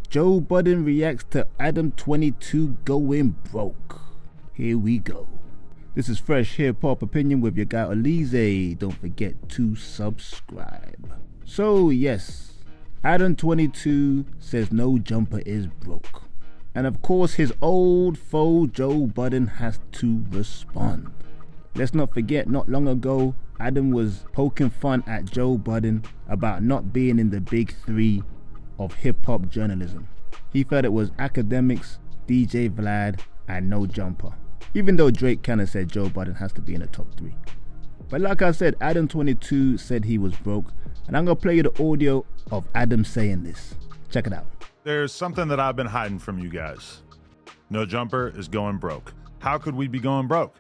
Joe Budden reacts to Adam22 going broke. Here we go. This is Fresh Hip-Hop Opinion with your guy Olize. Don't forget to subscribe. So yes, Adam22 says No Jumper is broke. And of course his old foe Joe Budden has to respond. Let's not forget, not long ago, Adam was poking fun at Joe Budden about not being in the big three of hip-hop journalism. He felt it was academics, DJ Vlad, and No Jumper. Even though Drake kind of said Joe Budden has to be in the top three. But like I said, Adam22 said he was broke, and I'm gonna play you the audio of Adam saying this. Check it out. There's something that I've been hiding from you guys. No Jumper is going broke. How could we be going broke?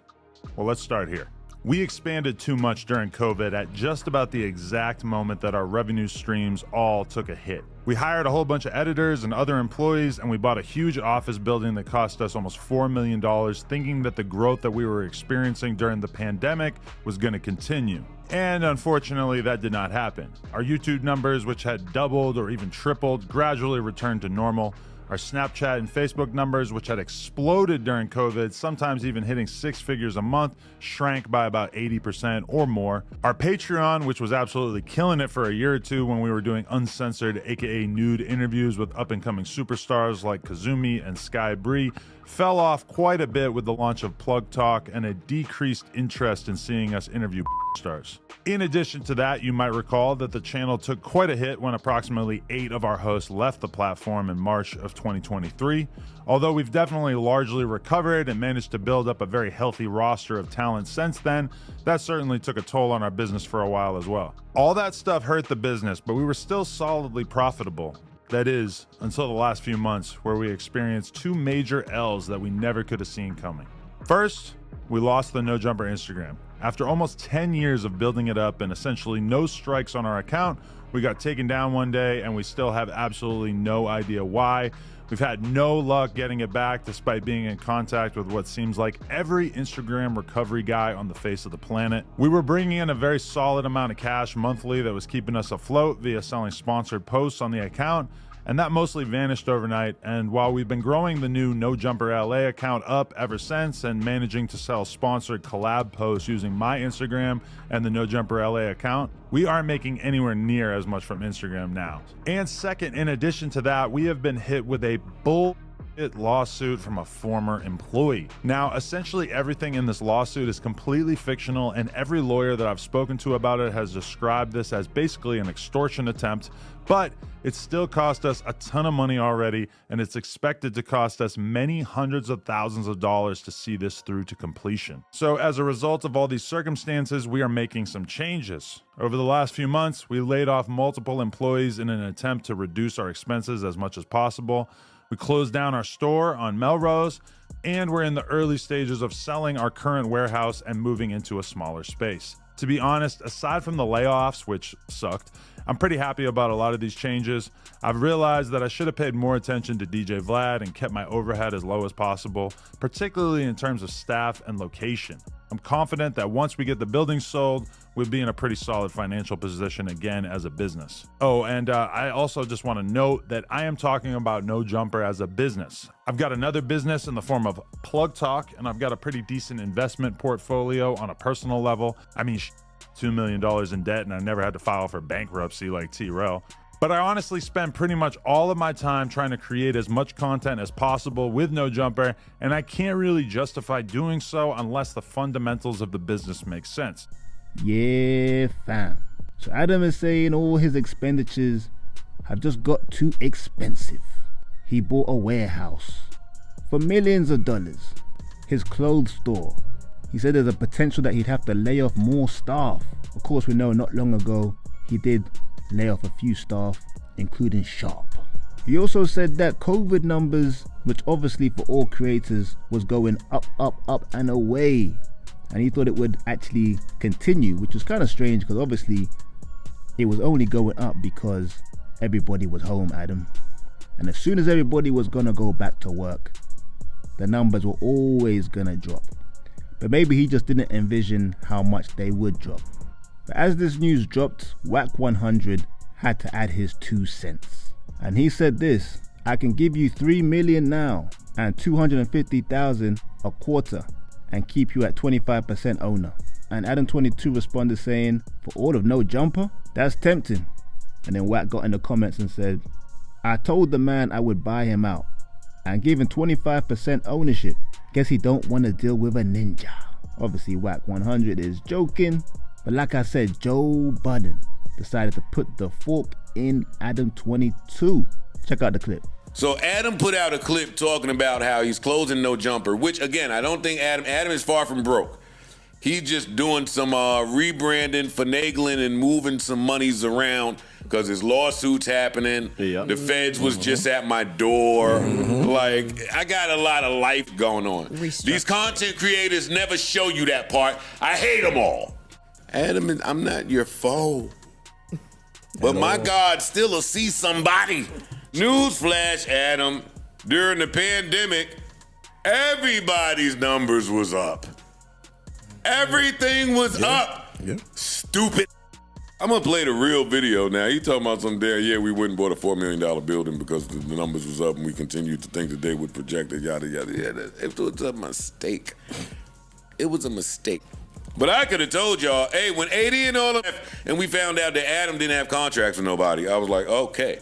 Well, let's start here. We expanded too much during COVID at just about the exact moment that our revenue streams all took a hit. We hired a whole bunch of editors and other employees, and we bought a huge office building that cost us almost $4 million, thinking that the growth that we were experiencing during the pandemic was going to continue. And unfortunately, that did not happen. Our YouTube numbers, which had doubled or even tripled, gradually returned to normal. Our Snapchat and Facebook numbers, which had exploded during COVID, sometimes even hitting 6 figures a month, shrank by about 80% or more. Our Patreon, which was absolutely killing it for a year or two when we were doing uncensored, aka nude interviews with up-and-coming superstars like Kazumi and Sky Bree, fell off quite a bit with the launch of Plug Talk and a decreased interest in seeing us interview stars. In addition to that, you might recall that the channel took quite a hit when approximately 8 of our hosts left the platform in March of 2023. Although we've definitely largely recovered and managed to build up a very healthy roster of talent since then, that certainly took a toll on our business for a while as well. All that stuff hurt the business, but we were still solidly profitable. That is, until the last few months, where we experienced 2 major L's that we never could have seen coming. First, we lost the No Jumper Instagram. After almost 10 years of building it up and essentially no strikes on our account, we got taken down one day and we still have absolutely no idea why. We've had no luck getting it back despite being in contact with what seems like every Instagram recovery guy on the face of the planet. We were bringing in a very solid amount of cash monthly that was keeping us afloat via selling sponsored posts on the account, and that mostly vanished overnight. And while we've been growing the new No Jumper LA account up ever since and managing to sell sponsored collab posts using my Instagram and the No Jumper LA account, we aren't making anywhere near as much from Instagram now. And second, in addition to that, we have been hit with a bullshit lawsuit from a former employee. Now, essentially everything in this lawsuit is completely fictional, and every lawyer that I've spoken to about it has described this as basically an extortion attempt, but it still cost us a ton of money already, and it's expected to cost us many hundreds of thousands of dollars to see this through to completion. So as a result of all these circumstances, we are making some changes. Over the last few months, we laid off multiple employees in an attempt to reduce our expenses as much as possible. We closed down our store on Melrose, and we're in the early stages of selling our current warehouse and moving into a smaller space. To be honest, aside from the layoffs, which sucked, I'm pretty happy about a lot of these changes. I've realized that I should have paid more attention to DJ Vlad and kept my overhead as low as possible, particularly in terms of staff and location. I'm confident that once we get the building sold, we'll be in a pretty solid financial position again as a business. Oh, and I also just want to note that I am talking about No Jumper as a business. I've got another business in the form of Plug Talk, and I've got a pretty decent investment portfolio on a personal level. I mean, $2 million in debt, and I never had to file for bankruptcy like T-Rel. But I honestly spend pretty much all of my time trying to create as much content as possible with No Jumper, and I can't really justify doing so unless the fundamentals of the business make sense. Yeah, fam. So Adam is saying all his expenditures have just got too expensive. He bought a warehouse for millions of dollars. His clothes store. He said there's a potential that he'd have to lay off more staff. Of course, we know not long ago he did lay off a few staff, including Sharp. He also said that COVID numbers, which obviously for all creators was going up, up and away, and he thought it would actually continue, which was kind of strange because obviously it was only going up because everybody was home, Adam. And as soon as everybody was gonna go back to work, the numbers were always gonna drop. But maybe he just didn't envision how much they would drop. But as this news dropped, Wack 100 had to add his 2 cents. And he said this: I can give you 3 million now and 250,000 a quarter and keep you at 25% owner. And Adam22 responded saying, for all of No Jumper? That's tempting. And then Wack got in the comments and said, I told the man I would buy him out and give him 25% ownership. Guess he don't want to deal with a ninja. Obviously Wack 100 is joking, but like I said, Joe Budden decided to put the fork in Adam22. Check out the clip. So Adam put out a clip talking about how he's closing No Jumper, which again, I don't think Adam is far from broke. He's just doing some rebranding, finagling, and moving some monies around because his lawsuit's happening. Yep. The feds was just at my door. Like, I got a lot of life going on. These content creators never show you that part. I hate them all. Adam, I'm not your foe. But my God, still will see somebody. Newsflash, Adam, during the pandemic, everybody's numbers was up. Everything was up. Yeah. Stupid. I'm gonna play the real video now. He talking about some damn, we went and bought a $4 million building because the numbers was up and we continued to think that they would project it, yada, yada, yada. It was a mistake. It was a mistake. But I could have told y'all, hey, when 80 and all of that, and we found out that Adam didn't have contracts with nobody, I was like, okay,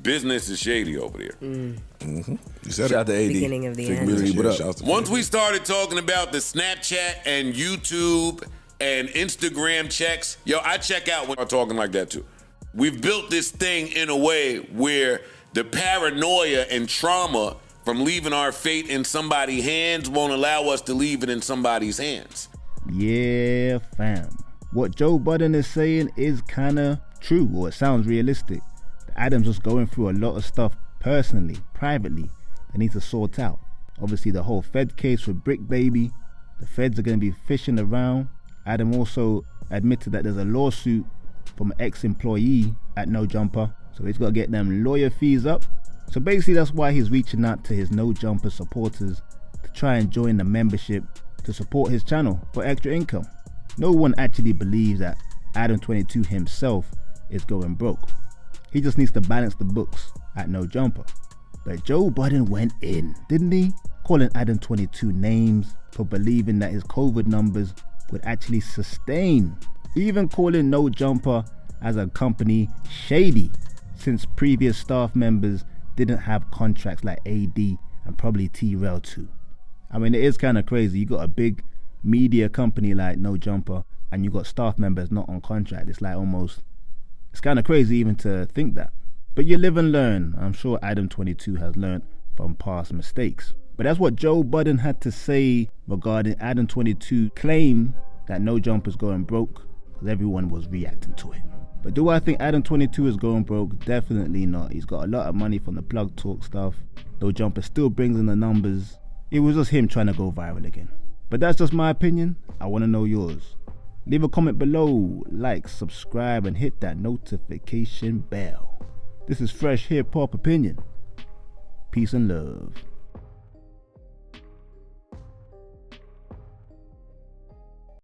business is shady over there. You said shout out to AD. Beginning of the end. Once we started talking about the Snapchat and YouTube and Instagram checks, I check out when I'm talking like that too. We've built this thing in a way where the paranoia and trauma from leaving our fate in somebody's hands won't allow us to leave it in somebody's hands. Yeah, fam. What Joe Budden is saying is kind of true, or it sounds realistic. Adam's just going through a lot of stuff personally, privately, that needs to sort out. Obviously, the whole Fed case with Brick Baby, the feds are going to be fishing around. Adam also admitted that there's a lawsuit from an ex-employee at No Jumper, so he's got to get them lawyer fees up. So basically, that's why he's reaching out to his No Jumper supporters to try and join the membership to support his channel for extra income. No one actually believes that Adam22 himself is going broke. He just needs to balance the books at No Jumper. But Joe Budden went in, didn't he? Calling Adam22 names for believing that his COVID numbers would actually sustain. Even calling No Jumper as a company shady, since previous staff members didn't have contracts like AD and probably T-Rail too. I mean, it is kind of crazy. You got a big media company like No Jumper and you got staff members not on contract. It's like almost, it's kind of crazy even to think that. But you live and learn. I'm sure Adam22 has learned from past mistakes. But that's what Joe Budden had to say regarding Adam22 claim that No Jumper's going broke, because everyone was reacting to it. But do I think Adam22 is going broke? Definitely not. He's got a lot of money from the Plug Talk stuff. No Jumper still brings in the numbers. It was just him trying to go viral again. But that's just my opinion. I want to know yours. Leave a comment below, like, subscribe, and hit that notification bell. This is Fresh Hip Hop Opinion. Peace and love.